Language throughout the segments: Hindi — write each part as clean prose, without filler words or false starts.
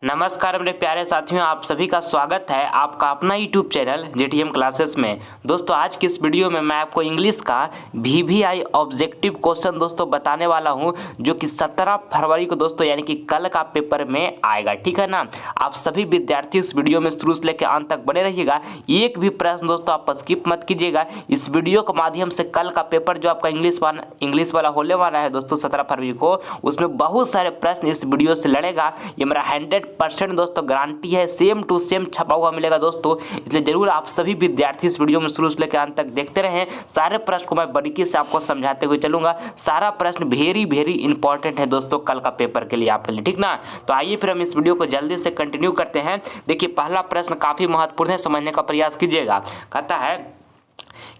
नमस्कार मेरे प्यारे साथियों, आप सभी का स्वागत है आपका अपना यूट्यूब चैनल जेटीएम क्लासेस में। दोस्तों आज की इस वीडियो में मैं आपको इंग्लिश का वीवीआई ऑब्जेक्टिव क्वेश्चन दोस्तों बताने वाला हूं, जो कि 17 फरवरी को दोस्तों यानी कि कल का पेपर में आएगा। ठीक है ना। आप सभी विद्यार्थी इस वीडियो में शुरू से लेकर अंत तक बने रहिएगा। एक भी प्रश्न दोस्तों आप स्किप मत कीजिएगा। इस वीडियो के माध्यम से कल का पेपर जो आपका इंग्लिश वाला होने वाला है दोस्तों 17 फरवरी को, उसमें बहुत सारे प्रश्न इस वीडियो से लड़ेगा। ये मेरा 100% दोस्तों गारंटी है, सेम टू सेम छपा हुआ मिलेगा दोस्तों। इसलिए जरूर आप सभी विद्यार्थी इस वीडियो में शुरू से लेकर अंत तक देखते रहें। सारे प्रश्न को मैं बारीकी से आपको समझाते हुए चलूंगा। सारा प्रश्न वेरी वेरी इंपॉर्टेंट है दोस्तों कल का पेपर के लिए आपके लिए। ठीक ना। तो आइए फिर हम इस वीडियो को जल्दी से कंटिन्यू करते हैं। देखिए पहला प्रश्न काफी महत्वपूर्ण है, समझने का प्रयास कीजिएगा। कहता है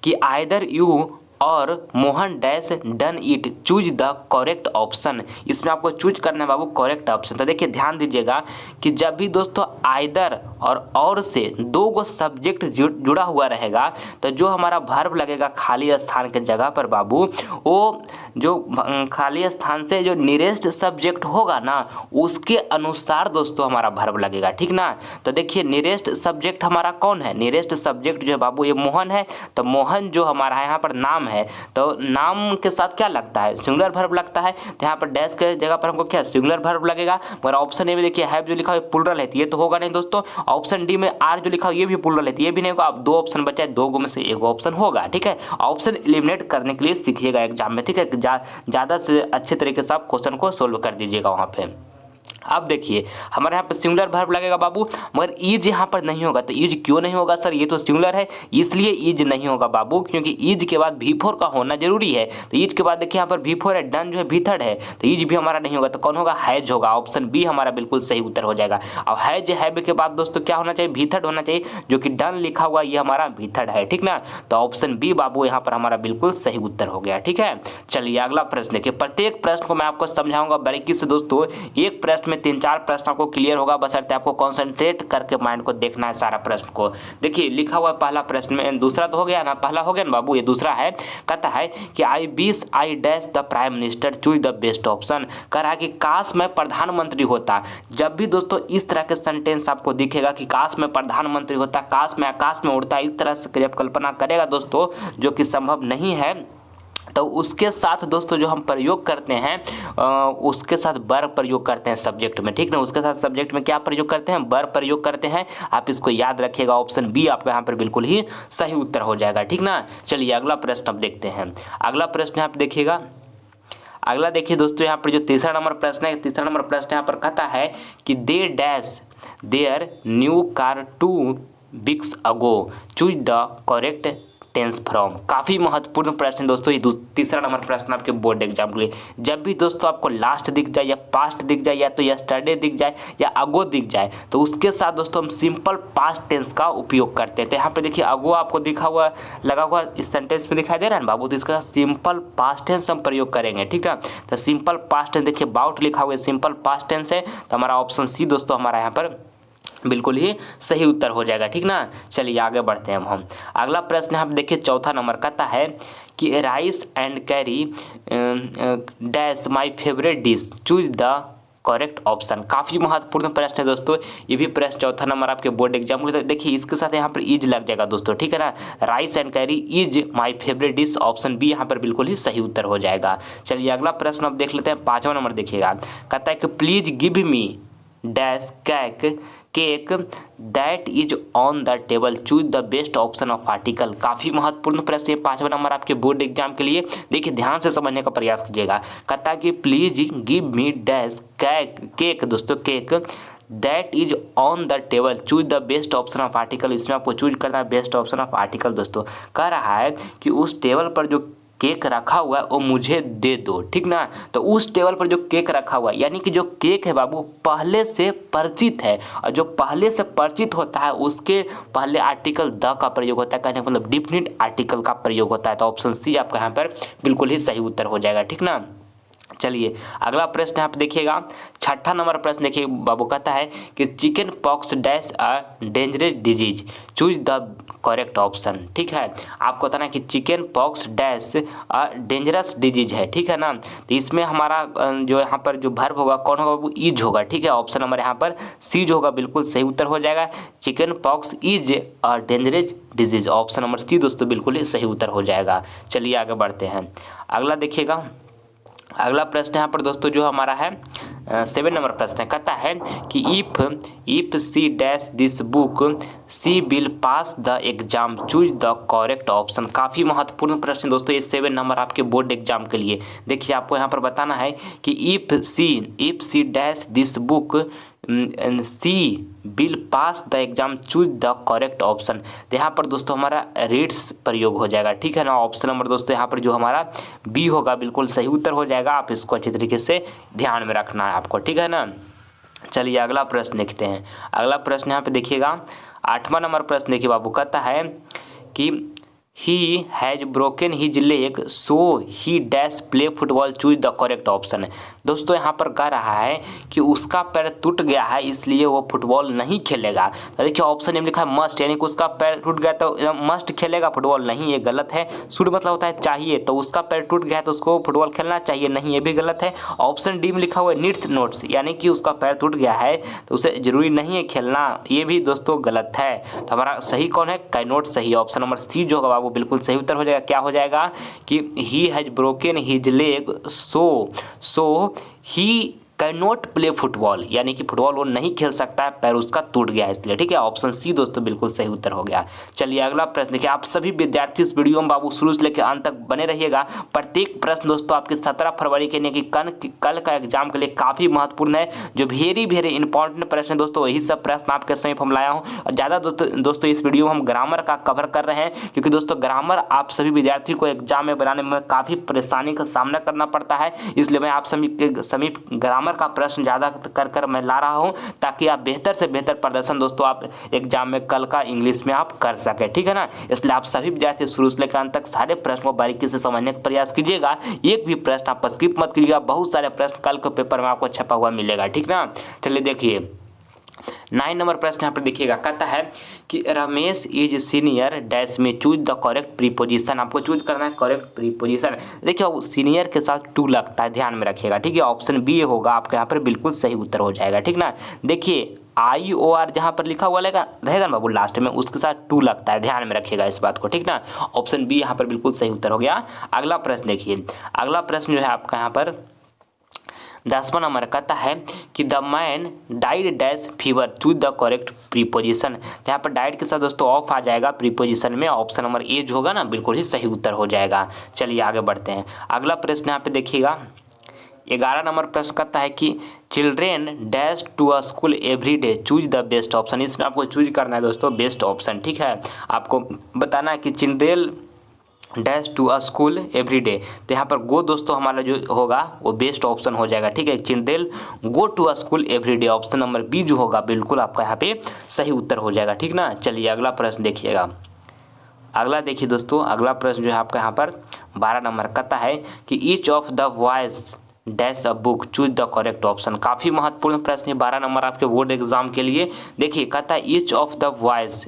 कि आइदर यू और Mohan dash done it, choose the correct option. इसमें आपको चूज करना है बाबू करेक्ट ऑप्शन। तो देखिए ध्यान दीजिएगा कि जब भी दोस्तों आइदर और से दो गो सब्जेक्ट जुड़ा हुआ रहेगा तो जो हमारा वर्ब लगेगा खाली स्थान के जगह पर बाबू, वो जो खाली स्थान से जो नियरेस्ट सब्जेक्ट होगा ना उसके अनुसार दोस्तों हमारा वर्ब लगेगा। ठीक ना। तो देखिए नियरेस्ट सब्जेक्ट हमारा कौन है? नियरेस्ट सब्जेक्ट जो है बाबू ये मोहन है। तो मोहन जो हमारा है यहाँ पर नाम है, तो नाम के साथ क्या लगता है? सिंगुलर वर्ब लगता है। तो यहाँ पर डैश के जगह पर हमको क्या सिंगुलर वर्ब लगेगा। मगर ऑप्शन ए में देखिए हैव जो लिखा है प्लूरल है, ये तो होगा नहीं दोस्तों। ऑप्शन डी में आर जो लिखा है ये भी प्लूरल है, ये भी नहीं होगा। अब दो ऑप्शन बचा है, दो में से एक ऑप्शन होगा। ठीक है। ऑप्शन एलिमिनेट करने के लिए सीखिएगा एग्जाम में। ठीक है। ज़्यादा से अच्छे तरीके से आप क्वेश्चन को सोल्व कर दीजिएगा वहाँ पे। अब देखिए हमारे यहाँ पर सिंगुलर वर्ब लगेगा बाबू, मगर ईज यहाँ पर नहीं होगा। तो ईज क्यों नहीं होगा सर? ये तो सिंगुलर है इसलिए ईज नहीं होगा बाबू, क्योंकि ईज के बाद V4 का होना जरूरी है। तो ईज के बाद देखिए यहाँ पर V4 है, डन जो है V3 है, तो ईज भी हमारा नहीं होगा। तो कौन होगा? हैज होगा। ऑप्शन बी हमारा बिल्कुल सही उत्तर हो जाएगा। और हैव के बाद दोस्तों क्या होना चाहिए? V3 होना चाहिए, जो कि डन लिखा हुआ ये हमारा V3 है। ठीक ना। तो ऑप्शन बी बाबू यहाँ पर हमारा बिल्कुल सही उत्तर हो गया। ठीक है। चलिए अगला प्रश्न देखिए। प्रत्येक प्रश्न को मैं आपको समझाऊंगा बारीकी से दोस्तों। एक प्रश्न में 3-4 प्रश्न आपको क्लियर होगा, बशर्ते आपको कंसंट्रेट करके माइंड को देखना है सारा प्रश्न को। देखिए लिखा हुआ पहला प्रश्न में, दूसरा तो हो गया ना, पहला हो गया ना बाबू, ये दूसरा है। कहता है कि I wish I dash the prime minister, choose the best option. कह रहा है कि काश मैं प्रधानमंत्री होता। जब भी दोस्तों इस तरह के सेंटेंस आपको दिखेगा कि काश मैं प्रधानमंत्री होता, काश मैं आकाश में उड़ता, इस तरह से जब कल्पना करेगा दोस्तों, जो कि संभव नहीं है, तो उसके साथ दोस्तों जो हम प्रयोग करते हैं उसके साथ बर प्रयोग करते हैं सब्जेक्ट में। ठीक ना। उसके साथ सब्जेक्ट में क्या प्रयोग करते हैं? बर प्रयोग करते हैं। आप इसको याद रखिएगा। ऑप्शन बी आपका यहाँ पर बिल्कुल ही सही उत्तर हो जाएगा। ठीक ना। चलिए अगला प्रश्न अब देखते हैं। अगला प्रश्न यहाँ पर देखिएगा। अगला देखिए दोस्तों, यहाँ पर जो तीसरा नंबर प्रश्न है, तीसरा नंबर प्रश्न यहाँ पर कहता है कि they dash their new car 2 weeks ago, choose the correct tense from. काफ़ी महत्वपूर्ण प्रश्न है दोस्तों ये तीसरा नंबर प्रश्न आपके बोर्ड एग्जाम के लिए। जब भी दोस्तों आपको लास्ट दिख जाए या पास्ट दिख जाए या तो यस्टरडे दिख जाए या अगो दिख जाए, तो उसके साथ दोस्तों हम सिंपल पास्ट टेंस का उपयोग करते हैं। तो यहाँ पे देखिए अगो आपको दिखा हुआ लगा हुआ इस सेंटेंस में दिखाई दे रहा है ना बाबू, तो इसके साथ सिंपल पास्ट टेंस हम प्रयोग करेंगे। ठीक है। तो सिंपल पास्ट टेंस देखिए बाउट लिखा हुआ है, सिंपल पास्ट टेंस है, तो हमारा ऑप्शन सी दोस्तों हमारा यहाँ पर बिल्कुल ही सही उत्तर हो जाएगा। ठीक ना। चलिए आगे बढ़ते हैं हम। अगला प्रश्न यहाँ पे देखिए चौथा नंबर कहता है कि rice and carry dash my favourite dish, choose the correct option. काफ़ी महत्वपूर्ण प्रश्न है दोस्तों ये भी प्रश्न, चौथा नंबर आपके बोर्ड एग्जाम में। देखिए इसके साथ यहाँ पर इज लग जाएगा दोस्तों। ठीक है ना। Rice and curry is my favourite dish, option B यहाँ पर बिल्कुल ही सही उत्तर हो जाएगा। चलिए अगला प्रश्न अब देख लेते हैं। 5वां नंबर देखिएगा। कहता है कि please give me dash cake that is on the table, choose the best option of article. काफ़ी महत्वपूर्ण प्रश्न है 5वां नंबर आपके बोर्ड एग्जाम के लिए। देखिए ध्यान से समझने का प्रयास कीजिएगा। कहता है कि please give me dash cake दोस्तों, cake that is on the table, choose the best option of article. इसमें आपको चूज करना है बेस्ट ऑप्शन ऑफ आर्टिकल दोस्तों। कह रहा है कि उस टेबल पर जो केक रखा हुआ है वो मुझे दे दो। ठीक ना। तो उस टेबल पर जो केक रखा हुआ है, यानी कि जो केक है बाबू पहले से परिचित है, और जो पहले से परिचित होता है उसके पहले आर्टिकल द का प्रयोग होता है, कहने का मतलब डिफिनिट आर्टिकल का प्रयोग होता है। तो ऑप्शन सी आपका यहाँ पर बिल्कुल ही सही उत्तर हो जाएगा। ठीक ना। चलिए अगला प्रश्न यहाँ पे देखिएगा, छठा नंबर प्रश्न देखिए बाबू, कहता है कि chicken pox dash a dangerous disease, choose the correct option. ठीक है, आपको बताना है कि chicken pox dash a dangerous disease है, ठीक है ना। तो इसमें हमारा जो यहाँ पर जो वर्ब होगा कौन होगा बाबू, इज होगा। ठीक है, ऑप्शन नंबर यहाँ पर सीज होगा, बिल्कुल सही उत्तर हो जाएगा। Chicken pox is a dangerous disease, option number C दोस्तों बिल्कुल ही सही उत्तर हो जाएगा। चलिए आगे बढ़ते हैं, अगला देखिएगा। अगला प्रश्न यहाँ पर दोस्तों जो हमारा है 7 नंबर प्रश्न है, कहता है कि if she dash this book she will pass the exam, choose the correct option. काफ़ी महत्वपूर्ण प्रश्न दोस्तों ये 7 नंबर आपके बोर्ड एग्जाम के लिए। देखिए आपको यहाँ पर बताना है कि if she dash this book she will pass the exam, choose the correct option. तो यहाँ पर दोस्तों हमारा रीड्स प्रयोग हो जाएगा, ठीक है ना। ऑप्शन नंबर दोस्तों यहाँ पर जो हमारा बी होगा बिल्कुल सही उत्तर हो जाएगा। आप इसको अच्छी तरीके से ध्यान में रखना है आपको, ठीक है ना। चलिए अगला प्रश्न देखते हैं। अगला प्रश्न यहाँ पे देखिएगा 8वां नंबर प्रश्न देखिए बाबू, कहता है कि he has broken his leg so he dash play football, choose the correct option. दोस्तों यहाँ पर कह रहा है कि उसका पैर टूट गया है इसलिए वो फुटबॉल नहीं खेलेगा। तो देखिए ऑप्शन में लिखा है मस्ट, यानी कि उसका पैर टूट गया तो मस्ट खेलेगा फुटबॉल, नहीं ये गलत है। शुड मतलब होता है चाहिए, तो उसका पैर टूट गया है तो उसको फुटबॉल खेलना चाहिए, नहीं ये भी गलत है। ऑप्शन डी में लिखा हुआ है नीड्स नोट्स, यानी कि उसका पैर टूट गया है तो उसे जरूरी नहीं है खेलना, ये भी दोस्तों गलत है। तो हमारा सही कौन है, कैनोट सही, ऑप्शन नंबर सी जो होगा वो बिल्कुल सही उत्तर हो जाएगा। क्या हो जाएगा कि he has broken his leg so he can not play football, यानी कि फुटबॉल वो नहीं खेल सकता है, पैर उसका टूट गया है इसलिए, ठीक है। ऑप्शन सी दोस्तों बिल्कुल सही उत्तर हो गया। चलिए अगला प्रश्न देखिए, आप सभी विद्यार्थी इस वीडियो में बाबू शुरू से लेकर अंत तक बने रहिएगा। प्रत्येक प्रश्न दोस्तों आपके 17 फरवरी के यानी कि कल का एग्जाम के लिए काफ़ी महत्वपूर्ण है। जो वेरी इंपॉर्टेंट प्रश्न है दोस्तों वही सब प्रश्न आपके समीप हम लाया हूँ। और ज़्यादा दोस्तों इस वीडियो में हम ग्रामर का कवर कर रहे हैं, क्योंकि दोस्तों ग्रामर आप सभी विद्यार्थी को एग्जाम में बनाने में काफ़ी परेशानी का सामना करना पड़ता है, इसलिए मैं आप समीप ग्रामर का प्रश्न ज़्यादा कर मैं ला रहा हूं, ताकि आप बेहतर से बेहतर प्रदर्शन दोस्तों आप एग्जाम में कल का इंग्लिश में आप कर सके, ठीक है ना। इसलिए आप सभी विद्यार्थी शुरू से लेकर अंत तक सारे प्रश्न को बारीकी से समझने का प्रयास कीजिएगा। एक भी प्रश्न आप स्किप मत कीजिएगा, बहुत सारे प्रश्न कल के पेपर में आपको छपा हुआ मिलेगा, ठीक ना। चलिए देखिए 9 नंबर प्रश्न यहाँ पर देखिएगा, कहता है कि रमेश इज सीनियर डैश में, चूज द करेक्ट प्रीपोजिशन। आपको चूज करना है करेक्ट प्रीपोजिशन। देखिए सीनियर के साथ टू लगता है, ध्यान में रखिएगा, ठीक है। ऑप्शन बी होगा आपके यहाँ पर बिल्कुल सही उत्तर हो जाएगा, ठीक ना। देखिए IOR जहाँ पर लिखा हुआ रहेगा ना बाबू लास्ट में, उसके साथ टू लगता है, ध्यान में रखिएगा इस बात को, ठीक ना। ऑप्शन बी यहाँ पर बिल्कुल सही उत्तर हो गया। अगला प्रश्न देखिए, अगला प्रश्न जो है आपका यहाँ पर 10वां नंबर कहता है कि the man died dash fever, choose the correct preposition. यहाँ पर डाइड के साथ दोस्तों ऑफ आ जाएगा प्रीपोजिशन में, ऑप्शन नंबर ए जो होगा ना बिल्कुल ही सही उत्तर हो जाएगा। चलिए आगे बढ़ते हैं। अगला प्रश्न यहाँ पे देखिएगा 11 नंबर प्रश्न कहता है कि children dash to a school every day, choose the best option. इसमें आपको चूज करना है दोस्तों बेस्ट ऑप्शन, ठीक है। आपको बताना है कि children dash to a school every day, तो यहाँ पर गो दोस्तों हमारा जो होगा वो बेस्ट ऑप्शन हो जाएगा, ठीक है। Children go to a school every day, option number B जो होगा बिल्कुल आपका यहाँ पे सही उत्तर हो जाएगा, ठीक ना। चलिए अगला प्रश्न देखिएगा। अगला देखिए दोस्तों, अगला प्रश्न जो है आपका यहाँ पर 12 नंबर कहता है कि each of the voice dash a book, choose the correct option. काफ़ी महत्वपूर्ण प्रश्न है 12 नंबर आपके बोर्ड एग्जाम के लिए। देखिए कहता है each of the voice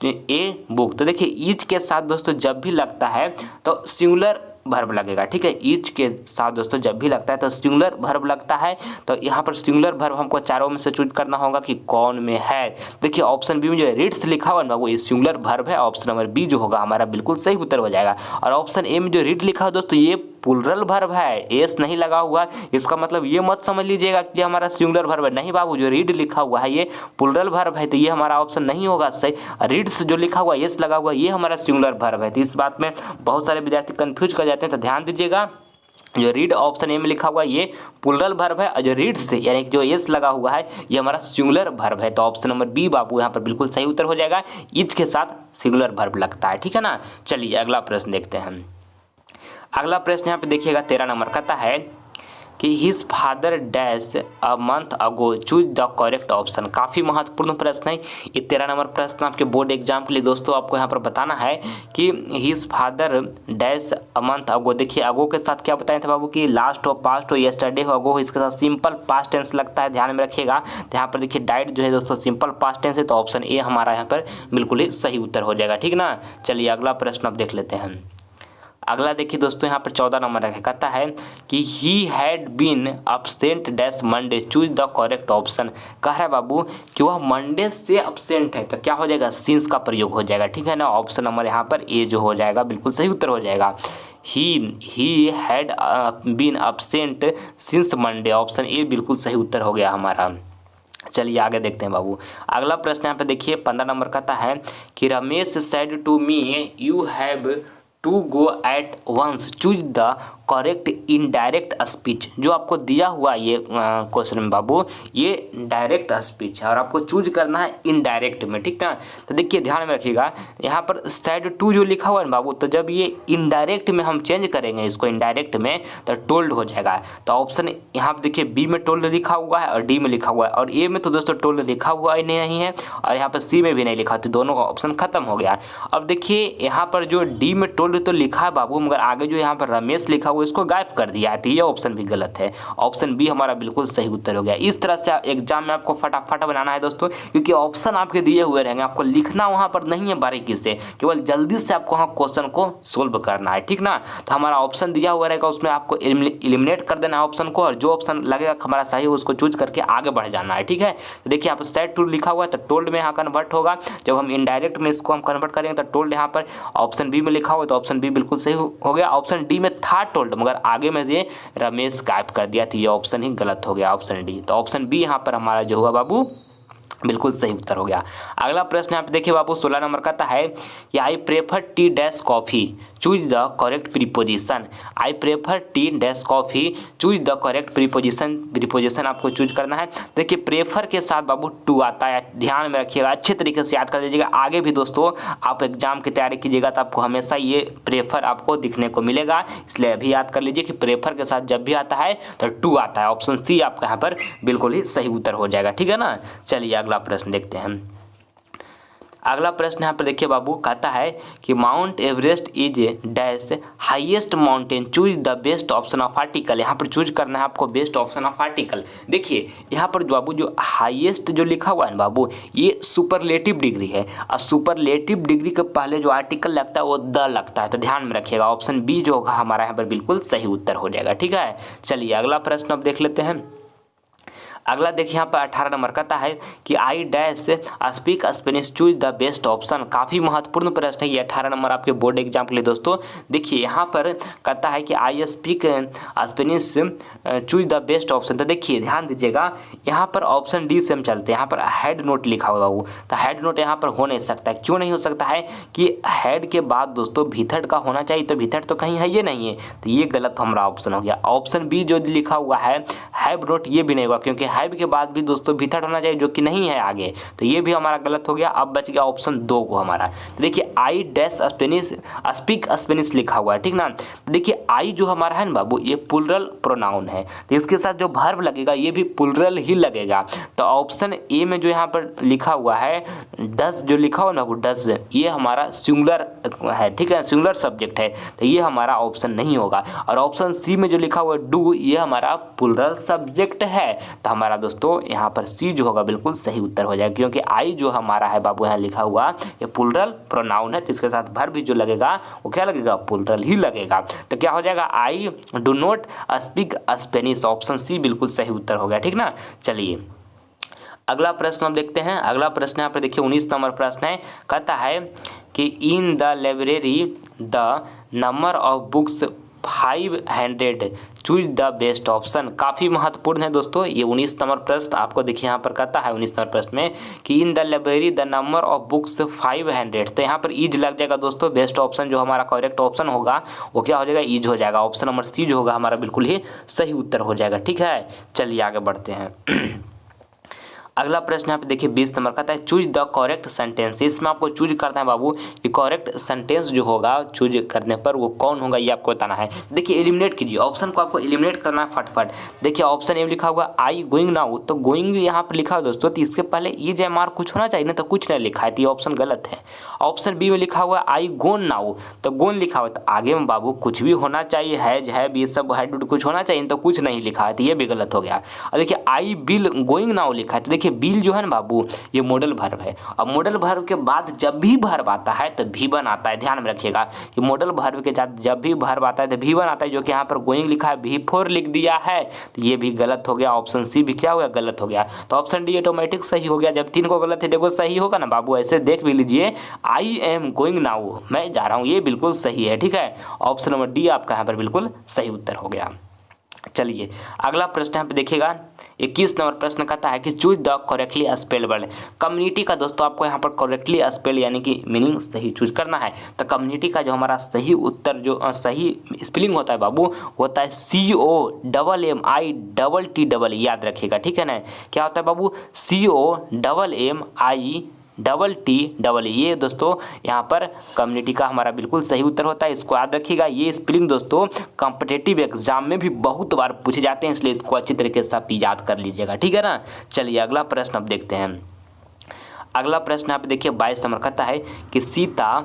a book, तो देखिए ईच के साथ दोस्तों जब भी लगता है तो सिंगुलर वर्ब लगेगा, ठीक है। ईच के साथ दोस्तों जब भी लगता है तो सिंगुलर वर्ब लगता है, तो यहाँ पर सिंगुलर वर्ब हमको चारों में से चूज करना होगा कि कौन में है। देखिए ऑप्शन बी में जो रीड्स लिखा हुआ है वो ये सिंगुलर वर्ब है, ऑप्शन नंबर बी जो होगा हमारा बिल्कुल सही उत्तर हो जाएगा। और ऑप्शन ए में जो रीड लिखा हुआ दोस्तों ये प्लूरल वर्ब है, एस नहीं लगा हुआ, इसका मतलब ये मत समझ लीजिएगा कि हमारा सिंगुलर वर्ब है, नहीं बाबू। जो रीड लिखा हुआ है ये प्लूरल वर्ब है, तो ये हमारा ऑप्शन नहीं होगा सही। रीड्स जो लिखा हुआ एस लगा हुआ ये हमारा सिंगुलर वर्ब है, तो इस बात में बहुत सारे विद्यार्थी कंफ्यूज कर जाते हैं, तो ध्यान दीजिएगा। जो रीड ऑप्शन ए में लिखा हुआ है ये प्लूरल वर्ब है, और जो रीड्स यानी कि जो एस लगा हुआ है ये हमारा सिंगुलर वर्ब है, तो ऑप्शन नंबर बी बाबू यहाँ पर बिल्कुल सही उत्तर हो जाएगा। ईच के साथ सिंगुलर वर्ब लगता है, ठीक है ना। चलिए अगला प्रश्न देखते हैं। अगला प्रश्न यहाँ पे देखिएगा 13 नंबर कहता है कि his father dash a month ago, choose the correct option. काफ़ी महत्वपूर्ण प्रश्न है ये। 13 नंबर प्रश्न आपके बोर्ड एग्जाम के लिए दोस्तों आपको यहाँ पर बताना है कि his father dash a month ago. देखिए अगो के साथ क्या बताए थे बाबू कि लास्ट हो, पास्ट हो, येस्टरडे हो, अगो हो, इसके साथ सिंपल पास्ट टेंस लगता है, ध्यान में रखिएगा। तो यहाँ पर देखिए डाइड जो है दोस्तों सिंपल पास्ट टेंस है, तो ऑप्शन ए हमारा यहाँ पर बिल्कुल ही सही उत्तर हो जाएगा, ठीक ना। चलिए अगला प्रश्न अब देख लेते हैं। अगला देखिए दोस्तों यहाँ पर 14 नंबर रखा कहता है कि he had been absent dash Monday, choose the correct option. कह रहा है बाबू कि वह मंडे से अब्सेंट है, तो क्या हो जाएगा, सिंस का प्रयोग हो जाएगा, ठीक है ना। ऑप्शन नंबर यहाँ पर ए जो हो जाएगा बिल्कुल सही उत्तर हो जाएगा। He had been absent since Monday, option A बिल्कुल सही उत्तर हो गया हमारा। चलिए आगे देखते हैं बाबू। अगला प्रश्न यहाँ पे देखिए 15 नंबर कहता है कि Ramesh said to me you have to go at once, choose the correct indirect speech. जो आपको दिया हुआ ये क्वेश्चन में बाबू ये डायरेक्ट स्पीच है और आपको चूज करना है इनडायरेक्ट में, ठीक ना। तो देखिए ध्यान में रखिएगा यहाँ पर साइड टू जो लिखा हुआ है बाबू, तो जब ये इनडायरेक्ट में हम चेंज करेंगे इसको इनडायरेक्ट में तो टोल्ड हो जाएगा। तो ऑप्शन यहाँ पर देखिए बी में टोल्ड लिखा हुआ है और डी में लिखा हुआ है, और ए में तो दोस्तों टोल्ड लिखा हुआ ही नहीं है और यहाँ पर सी में भी नहीं लिखा, तो दोनों का ऑप्शन खत्म हो गया। अब देखिए यहाँ पर जो डी में टोल्ड तो लिखा है बाबू, मगर आगे जो यहाँ पर रमेश लिखा हुआ इसको गायब कर दिया है, तो ये ऑप्शन भी गलत है। ऑप्शन बी हमारा बिल्कुल सही उत्तर हो गया। इस तरह से एग्जाम में आपको फटाफट बनाना है दोस्तों, क्योंकि ऑप्शन आपके दिए हुए रहेंगे, आपको लिखना वहाँ पर नहीं है बारीकी से, केवल जल्दी से आपको वहाँ क्वेश्चन को सोल्व करना है, ठीक ना। तो हमारा ऑप्शन दिया हुआ रहेगा उसमें आपको एलिमिनेट कर देना है ऑप्शन को, और जो ऑप्शन लगेगा हमारा सही हो उसको चूज करके आगे बढ़ जाना है, ठीक है। तो देखिए यहाँ पर सेट टू लिखा हुआ है तो टोल्ड में यहाँ कन्वर्ट होगा, जब हम इनडायरेक्ट में इसको हम कन्वर्ट करेंगे तो टोल्ड यहाँ पर ऑप्शन बी में लिखा हुआ है, तो ऑप्शन बी बिल्कुल सही हो गया। ऑप्शन डी में था टोल्ड मगर आगे में ये रमेश गायब कर दिया, तो ये ऑप्शन ही गलत हो गया, ऑप्शन डी। तो ऑप्शन बी यहाँ पर हमारा जो हुआ बाबू बिल्कुल सही उत्तर हो गया। अगला प्रश्न यहाँ पे देखिए बाबू 16 नंबर कहता है कि I prefer tea dash coffee, choose the correct preposition. I prefer tea dash coffee, choose the correct preposition. Preposition आपको चूज करना है। देखिए प्रेफर के साथ बाबू टू आता है, ध्यान में रखिएगा, अच्छे तरीके से याद कर लीजिएगा। आगे भी दोस्तों आप एग्जाम की तैयारी कीजिएगा तो आपको हमेशा ये प्रेफर आपको दिखने को मिलेगा, इसलिए अभी याद कर लीजिए कि प्रेफर के साथ जब भी आता है तो टू आता है। ऑप्शन सी आपका यहाँ पर बिल्कुल ही सही उत्तर हो जाएगा, ठीक है ना। चलिए अगला प्रश्न देखते हैं। अगला प्रश्न यहाँ पर देखिए बाबू कहता है कि mount Everest is dash highest mountain, choose the best option of article. यहाँ पर चूज करना है आपको बेस्ट ऑप्शन ऑफ आर्टिकल। देखिए यहाँ पर बाबू जो हाईएस्ट जो लिखा हुआ है बाबू ये सुपरलेटिव डिग्री है, और सुपरलेटिव डिग्री के पहले जो आर्टिकल लगता है वो द लगता है, तो ध्यान में रखिएगा। ऑप्शन बी जो होगा हमारा यहाँ पर बिल्कुल सही उत्तर हो जाएगा, ठीक है। चलिए अगला प्रश्न अब देख लेते हैं। अगला देखिए यहाँ पर 18 नंबर कहता है कि I dash speak Spanish, choose the best option. काफ़ी महत्वपूर्ण प्रश्न है ये 18 नंबर आपके बोर्ड एग्जाम के लिए दोस्तों। देखिए यहाँ पर कहता है कि I speak Spanish, choose the best option. तो देखिए ध्यान दीजिएगा यहाँ पर ऑप्शन डी से हम चलते हैं। यहाँ पर हेड नोट लिखा हुआ वो, तो हेड नोट यहाँ पर हो नहीं सकता है। क्यों नहीं हो सकता है कि हेड के बाद दोस्तों भीथड का होना चाहिए, तो भीथड तो कहीं है ये नहीं है, तो ये गलत हमारा ऑप्शन हो गया। ऑप्शन बी जो लिखा हुआ है हैव नोट, ये भी नहीं होगा क्योंकि हैव के बाद भी दोस्तों भीथड होना चाहिए जो कि नहीं है आगे, तो ये भी हमारा गलत हो गया। अब बच गया ऑप्शन दो को हमारा। तो देखिए I dash Spanish speak Spanish लिखा हुआ है, ठीक ना। तो देखिए आई जो हमारा है ना बाबू ये प्लुरल प्रोनाउन है, तो इसके साथ जो वर्ब लगेगा ये भी प्लुरल ही लगेगा। तो ऑप्शन ए में जो यहाँ पर लिखा हुआ है डस, जो लिखा हुआ ना वो डस, ये हमारा सिंगुलर है, ठीक है, सिंगुलर सब्जेक्ट है, तो ये हमारा ऑप्शन नहीं होगा। और ऑप्शन सी में जो लिखा हुआ है डू, ये हमारा प्लुरल सब्जेक्ट है, तो हमारा दोस्तों यहाँ पर सी जो होगा बिल्कुल सही उत्तर हो जाएगा, क्योंकि आई जो हमारा है बाबू यहाँ लिखा हुआ ये प्लुरल प्रोनाउन है, तो इसके साथ वर्ब भी जो लगेगा वो क्या लगेगा, प्लुरल ही लगेगा। तो क्या हो जाएगा, I do not speak Spanish. Option C बिल्कुल सही उत्तर हो गया, ठीक ना। चलिए अगला प्रश्न हम देखते हैं। अगला प्रश्न यहाँ पर देखिए 19 नंबर प्रश्न है, कहता है कि in the library the number of books 500, choose the best option. काफ़ी महत्वपूर्ण है दोस्तों ये 19 नंबर प्रश्न। आपको देखिए यहाँ पर कहता है 19 नंबर प्रश्न में कि in the library the number of books 500, तो यहाँ पर ईज लग जाएगा दोस्तों। बेस्ट ऑप्शन जो हमारा करेक्ट ऑप्शन होगा वो क्या हो जाएगा, ईज हो जाएगा। ऑप्शन नंबर सी जो होगा हमारा बिल्कुल ही सही उत्तर हो जाएगा, ठीक है। चलिए आगे बढ़ते हैं। अगला प्रश्न यहाँ पे देखिए 20 नंबर का था चूज द करेक्ट सेंटेंस। इसमें आपको चूज करना है बाबू कि करेक्ट सेंटेंस जो होगा चूज करने पर वो कौन होगा ये आपको बताना है। देखिए एलिमिनेट कीजिए, ऑप्शन को आपको एलिमिनेट करना है फटफट। देखिए ऑप्शन ए लिखा हुआ आई गोइंग नाउ, तो गोइंग यहाँ पर लिखा हुआ दोस्तों, तो इसके पहले ये जय मार्क कुछ होना चाहिए ना, तो कुछ नहीं लिखा है, तो ये ऑप्शन गलत है। ऑप्शन बी में लिखा हुआ आई गोन नाउ, तो गोन लिखा हुआ, तो आगे में बाबू कुछ भी होना चाहिए, है ये सब है कुछ होना चाहिए, तो कुछ नहीं लिखा है, तो ये भी गलत हो गया। और देखिए आई बिल गोइंग नाउ लिखा है, तो देखिए बिल जो है ना बाबू ये मॉडल वर्ब है, और मॉडल वर्ब के बाद जब भी वर्ब आता है तो V1 आता है। ध्यान में रखिएगा कि मॉडल वर्ब के साथ जब भी वर्ब आता है तो V1 आता है, जो कि यहाँ पर गोइंग लिखा है V4 लिख दिया है, तो ये भी गलत हो गया। ऑप्शन सी भी क्या हो गया, गलत हो गया। तो ऑप्शन डी ऑटोमेटिक सही हो गया। जब 3 को गलत है देखो सही होगा ना बाबू, ऐसे देख भी लीजिए आई एम गोइंग नाउ, मैं जा रहा हूँ, ये बिल्कुल सही है। ठीक है, ऑप्शन नंबर डी आपका यहाँ पर बिल्कुल सही उत्तर हो गया। चलिए अगला प्रश्न यहाँ पे देखिएगा 21 नंबर प्रश्न कहता है कि choose the correctly spelled word. Community का दोस्तों आपको यहाँ पर करेक्टली स्पेल यानी कि मीनिंग सही चूज करना है। तो कम्युनिटी का जो हमारा सही उत्तर जो सही स्पेलिंग होता है बाबू होता है COMMITTE, याद रखिएगा। ठीक है ना, क्या होता है बाबू COMMITTE, ये दोस्तों यहाँ पर कम्युनिटी का हमारा बिल्कुल सही उत्तर होता है। इसको याद रखिएगा। ये स्पेलिंग दोस्तों कॉम्पिटिटिव एग्जाम में भी बहुत बार पूछे जाते हैं, इसलिए इसको अच्छी तरीके से आप याद कर लीजिएगा। ठीक है ना, चलिए अगला प्रश्न अब देखते हैं। अगला प्रश्न यहाँ पे देखिए 22 नंबर कहता है कि सीता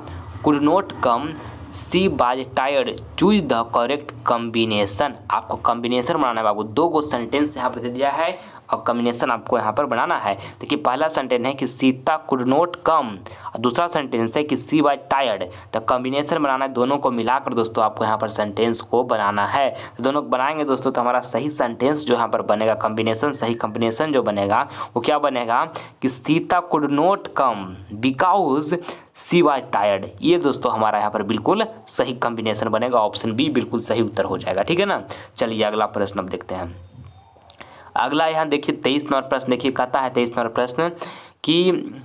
कुड नॉट कम, सी बाज tired, choose the correct combination. आपको कॉम्बिनेशन बनाना है बाबू। 2 गो सेंटेंस यहाँ पर दे दिया है और कॉम्बिनेशन आपको यहाँ पर बनाना है। देखिए पहला सेंटेंस है कि सीता कुड नॉट कम और दूसरा सेंटेंस है कि सी वाज टायर्ड। तो कॉम्बिनेशन बनाना है, दोनों को मिलाकर दोस्तों आपको यहाँ पर सेंटेंस को बनाना है। तो दोनों बनाएंगे दोस्तों तो हमारा सही सेंटेंस जो यहाँ पर बनेगा, कॉम्बिनेशन सही कॉम्बिनेशन जो बनेगा वो क्या बनेगा कि Sita could not come because she was tired. ये दोस्तों हमारा यहाँ पर बिल्कुल सही कॉम्बिनेशन बनेगा। ऑप्शन बी बिल्कुल सही उत्तर हो जाएगा। ठीक है ना, चलिए अगला प्रश्न अब देखते हैं। अगला यहाँ देखिए 23 नंबर प्रश्न देखिए कहता है 23 नंबर प्रश्न कि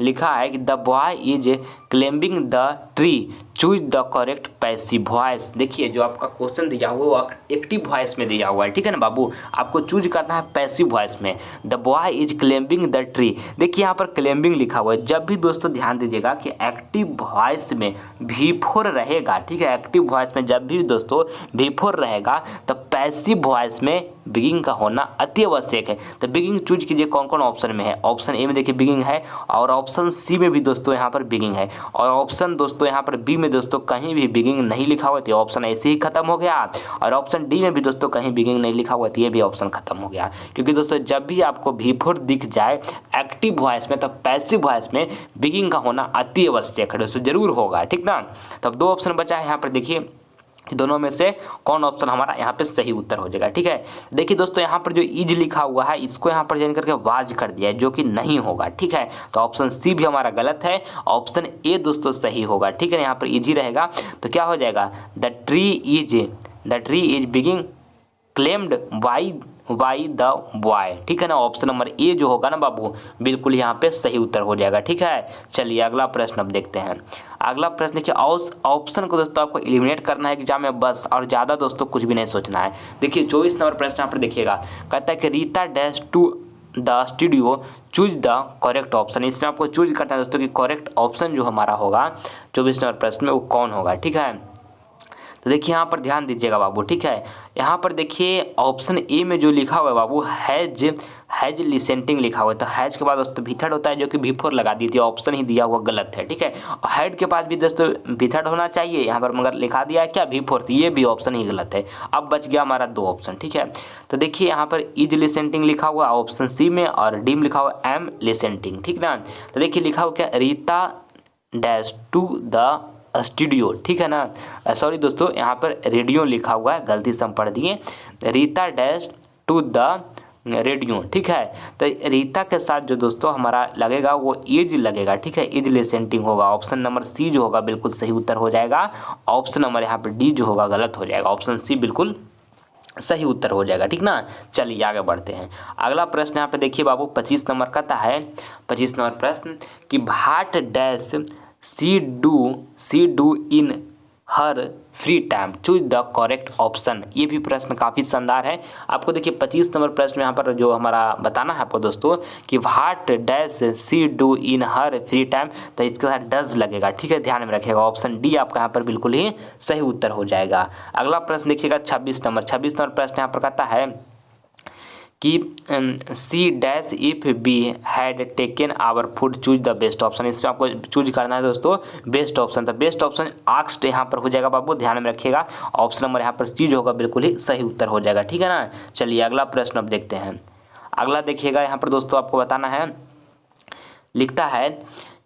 लिखा है कि the boy is climbing the tree, choose the correct passive voice. देखिए जो आपका क्वेश्चन दिया हुआ वो एक्टिव वॉइस में दिया हुआ है। ठीक है ना बाबू, आपको चूज करना है पैसिव वॉइस में। The boy is climbing the tree, देखिए यहाँ पर क्लाइंबिंग लिखा हुआ है। जब भी दोस्तों ध्यान दीजिएगा कि एक्टिव वॉइस में V4 रहेगा। ठीक है, एक्टिव वॉइस में जब भी दोस्तों V4 रहेगा तो पैसिव वॉइस में बिगिंग का होना अति आवश्यक है। तो बिगिंग चूज कीजिए कौन कौन ऑप्शन में है। ऑप्शन ए में देखिए बिगिंग है, और ऑप्शन सी में भी दोस्तों यहाँ पर बिगिंग है, और ऑप्शन दोस्तों यहाँ पर बी में दोस्तों कहीं भी बिगिंग नहीं लिखा हुआ, तो ऑप्शन ऐसे ही खत्म हो गया। और ऑप्शन डी में भी दोस्तों कहीं बिगिंग नहीं लिखा हुआ, तो ये भी ऑप्शन खत्म हो गया। क्योंकि दोस्तों जब भी आपको V4 दिख जाए एक्टिव वॉइस में तो पैसिव वॉइस में बिगिंग का होना अति आवश्यक है दोस्तों, जरूर होगा। ठीक ना, तब 2 ऑप्शन बचा है यहाँ पर। देखिए दोनों में से कौन ऑप्शन हमारा यहाँ पे सही उत्तर हो जाएगा। ठीक है, देखिए दोस्तों यहाँ पर जो इज लिखा हुआ है इसको यहाँ पर चेंज करके वाज कर दिया है, जो कि नहीं होगा। ठीक है, तो ऑप्शन सी भी हमारा गलत है, ऑप्शन ए दोस्तों सही होगा। ठीक है, यहाँ पर इज ही रहेगा, तो क्या हो जाएगा the tree is being climbed by the boy. ठीक है ना, ऑप्शन नंबर ए जो होगा ना बाबू बिल्कुल यहाँ पे सही उत्तर हो जाएगा। ठीक है, चलिए अगला प्रश्न अब देखते हैं। अगला प्रश्न देखिए ऑप्शन को दोस्तों आपको एलिमिनेट करना है एग्जाम में बस, और ज़्यादा दोस्तों कुछ भी नहीं सोचना है। देखिए 24 नंबर प्रश्न यहाँ पर देखिएगा, कहता है कि Rita dash to the studio, choose the correct option. इसमें आपको चूज करना है दोस्तों कि करेक्ट ऑप्शन जो हमारा होगा 24 नंबर प्रश्न में वो कौन होगा। ठीक है, तो देखिए यहाँ पर ध्यान दीजिएगा बाबू। ठीक है, यहाँ पर देखिए ऑप्शन ए में जो लिखा हुआ है बाबू हैज लिसेंटिंग लिखा हुआ है, तो हैज के बाद दोस्तों V3 होता है, जो कि V4 लगा दी थी, ऑप्शन ही दिया हुआ गलत है। ठीक है, और हैड के बाद भी दोस्तों V3 होना चाहिए, यहाँ पर मगर लिखा दिया है क्या V4, तो ये भी ऑप्शन ही गलत है। अब बच गया हमारा 2 ऑप्शन। ठीक है, तो देखिए यहाँ पर इज लिसेंटिंग लिखा हुआ ऑप्शन सी में, और डी में लिखा हुआ एम लिसेंटिंग। ठीक ना, तो देखिए लिखा हुआ क्या Rita dash to the studio. ठीक है ना, सॉरी दोस्तों यहाँ पर रेडियो लिखा हुआ है, गलती से हम पढ़ दिए, Rita dash to the radio. ठीक है, तो रीता के साथ जो दोस्तों हमारा लगेगा वो इज लगेगा। ठीक है, इज लिसेंटिंग होगा। ऑप्शन नंबर सी जो होगा बिल्कुल सही उत्तर हो जाएगा। ऑप्शन नंबर यहाँ पर डी जो होगा गलत हो जाएगा। ऑप्शन सी बिल्कुल सही उत्तर हो जाएगा। ठीक ना, चलिए आगे बढ़ते हैं। अगला प्रश्न यहाँ पे देखिए बाबू 25 नंबर का है। 25 नंबर प्रश्न कि what dash she do in her free time, choose the correct option. ये भी प्रश्न काफ़ी शानदार है। आपको देखिए 25 नंबर प्रश्न में यहाँ पर जो हमारा बताना है आपको दोस्तों कि what dash she do in her free time, तो इसके साथ डज लगेगा, ठीक है, ध्यान में रखिएगा। ऑप्शन डी आपका यहाँ पर बिल्कुल ही सही उत्तर हो जाएगा। अगला प्रश्न देखिएगा 26 नंबर प्रश्न यहाँ पर कहता है कि she dash if be had taken our food choose the best option. इसमें आपको चूज करना है दोस्तों बेस्ट ऑप्शन। तो बेस्ट ऑप्शन आस्क्ड यहाँ पर हो जाएगा बाबू, ध्यान में रखिएगा। ऑप्शन नंबर यहाँ पर चीज होगा, बिल्कुल ही सही उत्तर हो जाएगा, ठीक है ना। चलिए अगला प्रश्न अब देखते हैं। अगला देखिएगा यहाँ पर दोस्तों आपको बताना है, लिखता है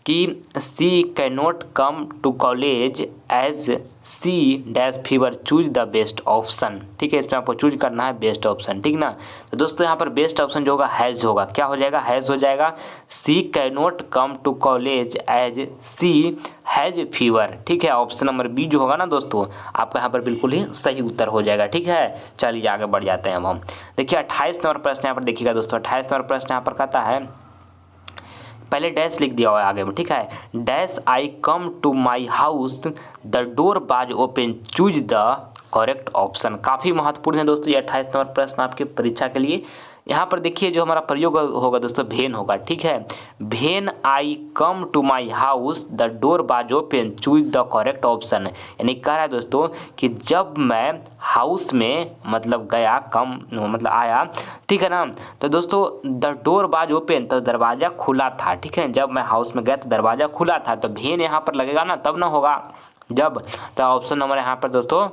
कि she can not come to college as she dash fever choose the best option, ठीक है। इसमें आपको चूज करना है बेस्ट ऑप्शन, ठीक ना। तो दोस्तों यहाँ पर बेस्ट ऑप्शन जो होगा हैज़ होगा। क्या हो जाएगा? हैज़ हो जाएगा। She can not come to college as she has fever, ठीक है। ऑप्शन नंबर बी जो होगा ना दोस्तों आपका यहाँ पर बिल्कुल ही सही उत्तर हो जाएगा, ठीक है। चलिए आगे बढ़ जाते हैं अब हम। देखिए 28 नंबर प्रश्न यहाँ पर देखिएगा दोस्तों। 28 नंबर प्रश्न यहाँ पर कहता है, पहले डैश लिख दिया हुआ है आगे में, ठीक है। Dash I come to my house the door was open choose the correct option. काफ़ी महत्वपूर्ण है दोस्तों ये 28 नंबर प्रश्न आपके परीक्षा के लिए। यहाँ पर देखिए जो हमारा प्रयोग होगा दोस्तों भेन होगा, ठीक है। When I come to my house the door was open choose the correct option, यानी कह रहा है दोस्तों कि जब मैं हाउस में मतलब गया, कम मतलब आया, ठीक है ना। तो दोस्तों द डोर बाज ओपन, तो दरवाज़ा खुला था, ठीक है। जब मैं हाउस में गया तो दरवाज़ा खुला था, तो भेन यहाँ पर लगेगा ना, तब ना होगा जब। तो ऑप्शन नंबर यहाँ पर दोस्तों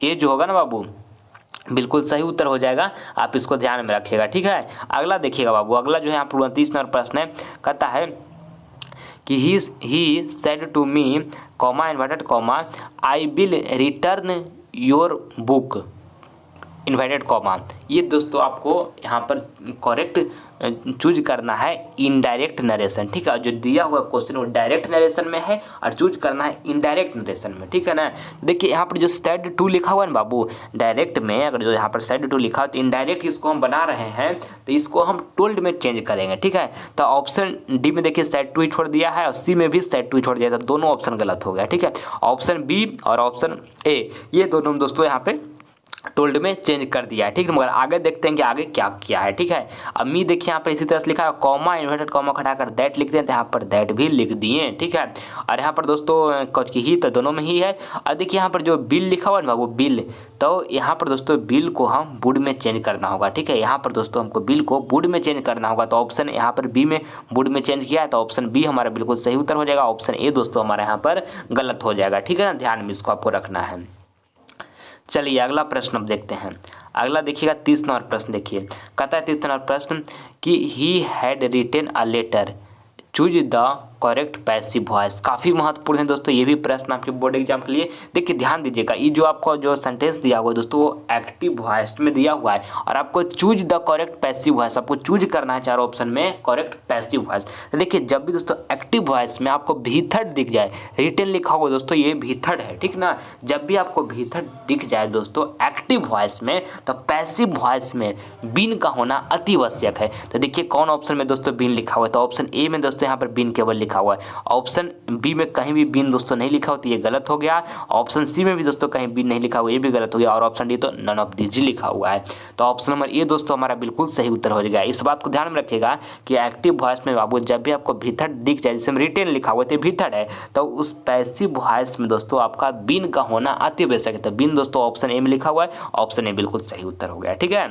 ये जो होगा ना बाबू बिल्कुल सही उत्तर हो जाएगा। आप इसको ध्यान में रखिएगा, ठीक है। अगला देखिएगा बाबू, अगला जो है यहाँ पर 29 नंबर प्रश्न है, कहता है कि he said to me comma inverted comma I will return your book inverted comma. ये दोस्तों आपको यहाँ पर करेक्ट चूज करना है इनडायरेक्ट नरेशन, ठीक है। जो दिया हुआ क्वेश्चन वो डायरेक्ट नरेशन में है और चूज करना है इनडायरेक्ट नरेशन में, ठीक है ना। देखिए यहाँ पर जो सेड टू लिखा हुआ है ना बाबू, डायरेक्ट में अगर जो यहाँ पर सेड टू लिखा हो तो इनडायरेक्ट इसको हम बना रहे हैं, तो इसको हम टोल्ड में चेंज करेंगे, ठीक है। तो ऑप्शन डी में देखिए सेड टू ही छोड़ दिया है और सी में भी सेड टू ही छोड़ दिया, तो दोनों ऑप्शन गलत हो गया, ठीक है। ऑप्शन बी और ऑप्शन ए ये दोनों दोस्तों यहाँ पे टोल्ड में चेंज कर दिया है, ठीक है। मगर आगे देखते हैं कि आगे क्या किया है, ठीक है। अब मी देखिए यहाँ पर इसी तरह से लिखा है, कॉमा इन्वर्टेड कॉमा हटाकर दैट लिखते हैं, तो यहाँ पर दैट भी लिख दिए, ठीक है। और यहाँ पर दोस्तों कुछ की ही तो दोनों में ही है। और देखिए यहाँ पर जो बिल लिखा हुआ है ना वो बिल, तो यहाँ पर दोस्तों बिल को हम वुड में चेंज करना होगा, ठीक है। यहाँ पर दोस्तों हमको बिल को वुड में चेंज करना होगा, तो ऑप्शन यहाँ पर बी में वुड में चेंज किया है, तो ऑप्शन बी हमारा बिल्कुल सही उत्तर हो जाएगा। ऑप्शन ए दोस्तों हमारा यहाँ पर गलत हो जाएगा, ठीक है ना। ध्यान में इसको आपको रखना है। चलिए अगला प्रश्न अब देखते हैं। अगला देखिएगा 30 नंबर प्रश्न देखिए, कहता है 30 नंबर प्रश्न कि he had written a letter choose the correct passive voice. काफ़ी महत्वपूर्ण है दोस्तों ये भी प्रश्न आपके बोर्ड एग्जाम के लिए। देखिए ध्यान दीजिएगा, ये जो आपको जो सेंटेंस दिया हुआ है दोस्तों वो एक्टिव वॉइस में दिया हुआ है और आपको choose the correct passive voice, आपको चूज करना है चारों ऑप्शन में करेक्ट पैसिव वॉइस। तो देखिए जब भी दोस्तों एक्टिव वॉइस में आपको भीतर दिख जाए, रिटेन लिखा होगा दोस्तों ये भीतर है, ठीक ना। जब भी आपको भीतर दिख जाए दोस्तों एक्टिव वॉइस में, तो पैसिव वॉइस में बीन का होना अति आवश्यक है। तो देखिए कौन ऑप्शन में दोस्तों बीन लिखा हुआ है, तो ऑप्शन ए में दोस्तों यहाँ पर बीन केवल लिखा हुआ है। ऑप्शन बी में कहीं भी बीन दोस्तों नहीं लिखा हो तो ये गलत हो गया। ऑप्शन सी में भी दोस्तों कहीं बीन नहीं लिखा हुआ ये भी गलत हो गया। और ऑप्शन डी तो नन ऑफ दीज लिखा हुआ है, तो ऑप्शन नंबर ए दोस्तों हमारा बिल्कुल सही उत्तर हो जाएगा। इस बात को ध्यान में रखिएगा कि एक्टिव वॉइस में बाबू जब भी आपको भीतर दिख जाए, जैसे रिटेन लिखा हुआ तो भीतर है, तो उस पैसिव वॉइस में दोस्तों आपका बीन का होना अति आवश्यक है। तो बीन दोस्तों ऑप्शन ए में लिखा हुआ है, ऑप्शन ए बिल्कुल सही उत्तर हो गया, ठीक है।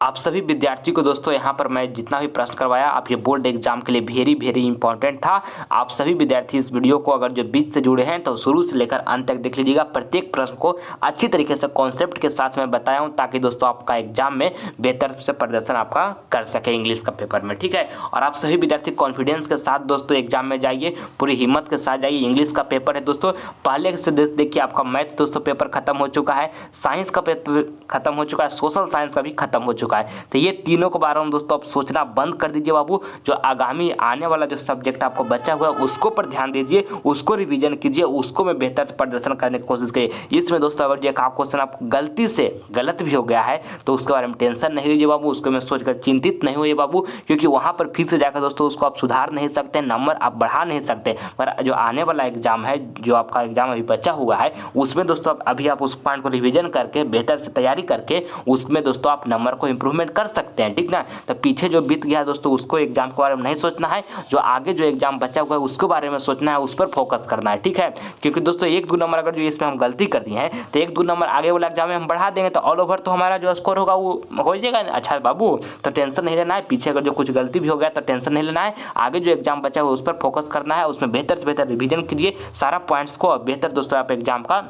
आप सभी विद्यार्थियों को दोस्तों यहाँ पर मैं जितना भी प्रश्न करवाया आप ये बोर्ड एग्जाम के लिए वेरी वेरी इंपॉर्टेंट था। आप सभी विद्यार्थी इस वीडियो को अगर जो बीच से जुड़े हैं तो शुरू से लेकर अंत तक देख लीजिएगा। प्रत्येक प्रश्न को अच्छी तरीके से कॉन्सेप्ट के साथ मैं बताया हूँ ताकि दोस्तों आपका एग्जाम में बेहतर से प्रदर्शन आपका कर सके इंग्लिश का पेपर में, ठीक है। और आप सभी विद्यार्थी कॉन्फिडेंस के साथ दोस्तों एग्जाम में जाइए, पूरी हिम्मत के साथ जाइए। इंग्लिश का पेपर है दोस्तों, पहले से देखिए आपका मैथ दोस्तों पेपर खत्म हो चुका है, साइंस का पेपर खत्म हो चुका है, सोशल साइंस का भी खत्म हो चुका है। चुका है। तो ये तीनों के बारे में दोस्तों आप सोचना बंद कर दीजिए बाबू। जो आगामी आने वाला जो सब्जेक्ट आपको बचा हुआ है उसको पर ध्यान दीजिए, उसको रिवीजन कीजिए, उसको में बेहतर से प्रदर्शन करने की कोशिश करिए। इसमें दोस्तों अगर जो आप क्वेश्चन आपको गलती से गलत भी हो गया है तो उसके बारे में टेंशन नहीं लीजिए बाबू, उसको में सोचकर चिंतित नहीं होइए बाबू, क्योंकि वहाँ पर फिर से जाकर दोस्तों उसको आप सुधार नहीं सकते, नंबर आप बढ़ा नहीं सकते। पर जो आने वाला एग्जाम है, जो आपका एग्जाम अभी बचा हुआ है, उसमें दोस्तों अभी आप उस पॉइंट को रिवीजन करके बेहतर से तैयारी करके उसमें दोस्तों आप नंबर को इंप्रूवमेंट कर सकते हैं, ठीक ना। तो पीछे जो बीत गया है दोस्तों उसको एग्जाम के बारे में नहीं सोचना है, जो आगे जो एग्जाम बचा हुआ है उसके बारे में सोचना है, उस पर फोकस करना है, ठीक है। क्योंकि दोस्तों 1-2 नंबर अगर जो इसमें हम गलती कर दी है तो 1-2 नंबर आगे वाला एग्जाम में हम बढ़ा देंगे तो ऑल ओवर तो हमारा जो स्कोर होगा वो हो जाएगा। अच्छा बाबू, तो टेंशन नहीं लेना है, पीछे अगर जो कुछ गलती भी हो गया तो टेंशन नहीं लेना है, आगे जो एग्जाम बचा हुआ है उस पर फोकस करना है, उसमें बेहतर से बेहतर रिवीजन कीजिए, सारा पॉइंट्स को बेहतर दोस्तों आप एग्जाम का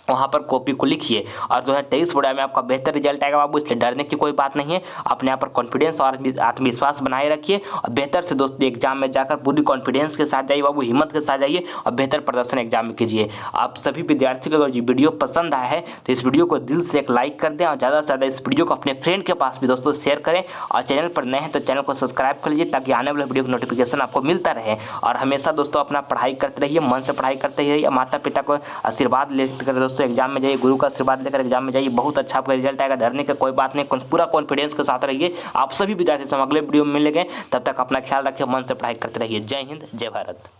वहाँ पर कॉपी को लिखिए और 2023 बोर्ड में आपका बेहतर रिजल्ट आएगा बाबू, इसलिए डरने की कोई बात नहीं है। अपने आप पर कॉन्फिडेंस और आत्मविश्वास बनाए रखिए और बेहतर से दोस्तों एग्जाम में जाकर पूरी कॉन्फिडेंस के साथ जाइए बाबू, हिम्मत के साथ जाइए और बेहतर प्रदर्शन एग्जाम में कीजिए। आप सभी विद्यार्थियों को अगर ये वीडियो पसंद आया है तो इस वीडियो को दिल से एक लाइक कर दें और ज़्यादा से ज़्यादा इस वीडियो को अपने फ्रेंड के पास भी दोस्तों शेयर करें और चैनल पर नए हैं तो चैनल को सब्सक्राइब कर लीजिए ताकि आने वाले वीडियो की नोटिफिकेशन आपको मिलता रहे। और हमेशा दोस्तों अपना पढ़ाई करते रहिए, मन से पढ़ाई करते रहिए, माता पिता को आशीर्वाद लेकर दोस्तों एग्जाम में जाइए, गुरु का आशीर्वाद लेकर एग्जाम में जाइए, बहुत अच्छा आपका रिजल्ट आएगा, डरने का कोई बात नहीं, पूरा कॉन्फिडेंस के साथ रहिए। आप सभी विद्यार्थी से अगले वीडियो में मिलेंगे, तब तक अपना ख्याल रखिए, मन से पढ़ाई करते रहिए। जय हिंद, जय भारत।